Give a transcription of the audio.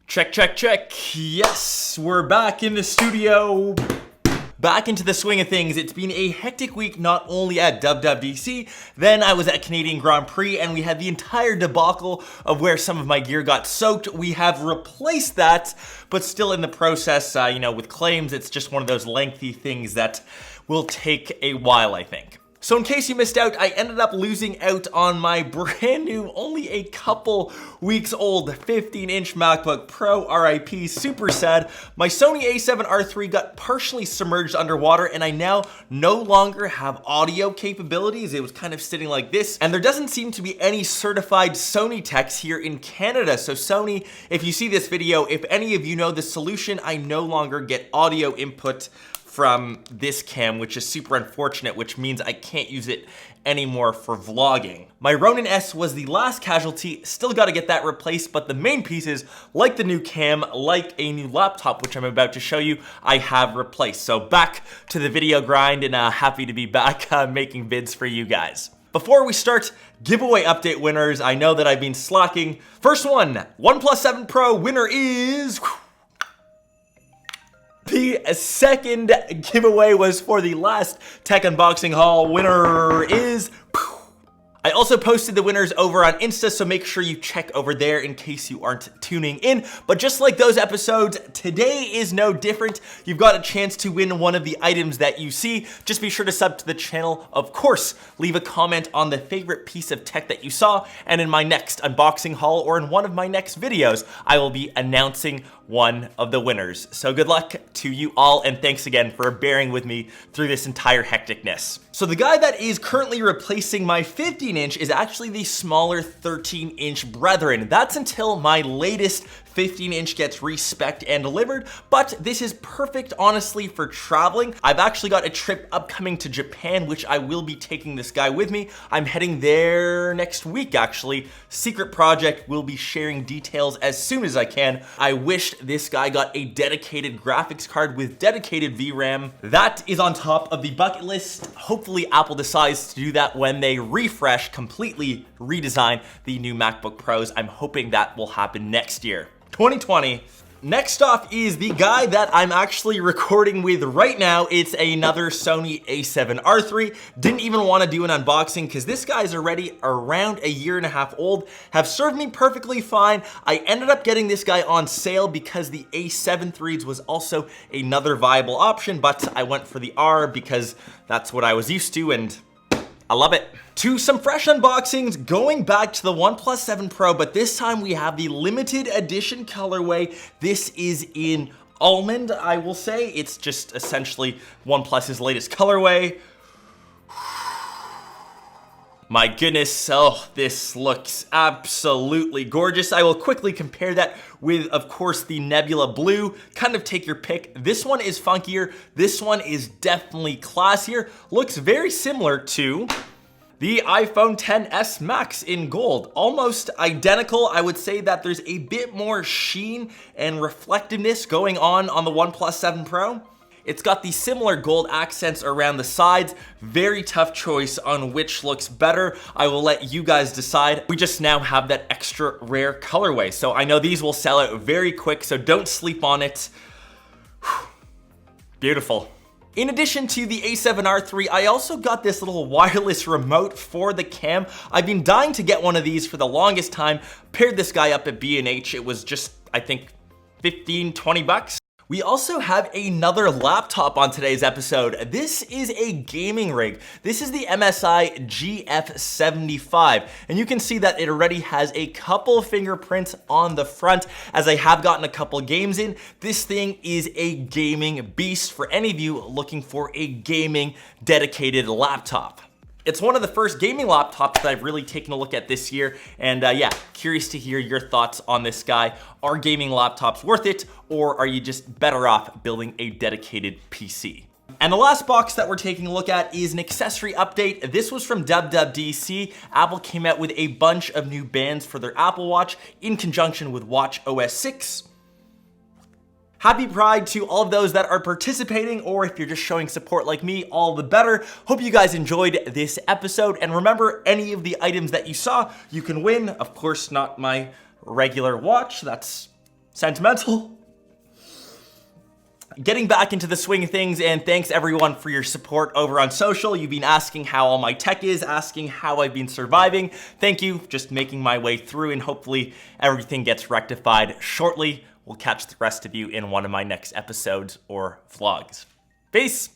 Check, check, check. Yes, we're back in the studio. Back into the swing of things. It's been a hectic week, not only at WWDC, then I was at Canadian Grand Prix and we had the entire debacle of where some of my gear got soaked. We have replaced that, but still in the process, with claims, it's just one of those lengthy things that will take a while, I think. So in case you missed out, I ended up losing out on my brand new, only a couple weeks old 15-inch MacBook Pro, RIP, super sad. My Sony a7 III got partially submerged underwater and I now no longer have audio capabilities. It was kind of sitting like this, and there doesn't seem to be any certified Sony techs here in Canada. So Sony, if you see this video, if any of you know the solution, I no longer get audio input from this cam, which is super unfortunate, which means I can't use it anymore for vlogging. My Ronin S was the last casualty, still gotta get that replaced, but the main pieces, like the new cam, like a new laptop, which I'm about to show you, I have replaced. So back to the video grind, and happy to be back making vids for you guys. Before we start, giveaway update winners. I know that I've been slacking. First one, OnePlus 7 Pro winner is... The second giveaway was for the last tech unboxing haul. Winner is... I also posted the winners over on Insta, so make sure you check over there in case you aren't tuning in. But just like those episodes, today is no different. You've got a chance to win one of the items that you see. Just be sure to sub to the channel. Of course, leave a comment on the favorite piece of tech that you saw. And in my next unboxing haul or in one of my next videos, I will be announcing one of the winners. So good luck to you all, and thanks again for bearing with me through this entire hecticness. So the guy that is currently replacing my 15-inch is actually the smaller 13-inch brethren. That's until my latest 15-inch gets respec'd and delivered, but this is perfect, honestly, for traveling. I've actually got a trip upcoming to Japan, which I will be taking this guy with me. I'm heading there next week, actually. Secret project, will be sharing details as soon as I can. I wish this guy got a dedicated graphics card with dedicated VRAM. That is on top of the bucket list. Hopefully Apple decides to do that when they refresh, completely redesign the new MacBook Pros. I'm hoping that will happen next year. 2020. Next off is the guy that I'm actually recording with right now. It's another Sony a7 III. Didn't even want to do an unboxing because this guy's already around a year and a half old, have served me perfectly fine. I ended up getting this guy on sale because the a7 IIIs was also another viable option, but I went for the R because that's what I was used to, and I love it. To some fresh unboxings, going back to the OnePlus 7 Pro, but this time we have the limited edition colorway. This is in almond, I will say. It's just essentially OnePlus's latest colorway. My goodness, oh, this looks absolutely gorgeous. I will quickly compare that with, of course, the Nebula Blue. Kind of take your pick. This one is funkier. This one is definitely classier. Looks very similar to the iPhone XS Max in gold. Almost identical. I would say that there's a bit more sheen and reflectiveness going on the OnePlus 7 Pro. It's got the similar gold accents around the sides. Very tough choice on which looks better. I will let you guys decide. We just now have that extra rare colorway. So I know these will sell out very quick, so don't sleep on it. Beautiful. In addition to the a7 III, I also got this little wireless remote for the cam. I've been dying to get one of these for the longest time. Paired this guy up at B&H. It was just, I think, 15, 20 bucks. We also have another laptop on today's episode. This is a gaming rig. This is the MSI GF75, and you can see that it already has a couple fingerprints on the front, as I have gotten a couple games in. This thing is a gaming beast for any of you looking for a gaming dedicated laptop. It's one of the first gaming laptops that I've really taken a look at this year, and yeah, curious to hear your thoughts on this guy. Are gaming laptops worth it, or are you just better off building a dedicated PC? And the last box that we're taking a look at is an accessory update. This was from WWDC. Apple came out with a bunch of new bands for their Apple Watch in conjunction with watchOS 6. Happy Pride to all of those that are participating, or if you're just showing support like me, all the better. Hope you guys enjoyed this episode, and remember, any of the items that you saw, you can win. Of course, not my regular watch. That's sentimental. Getting back into the swing of things, and thanks everyone for your support over on social. You've been asking how all my tech is, asking how I've been surviving. Thank you, just making my way through, and hopefully everything gets rectified shortly. We'll catch the rest of you in one of my next episodes or vlogs. Peace!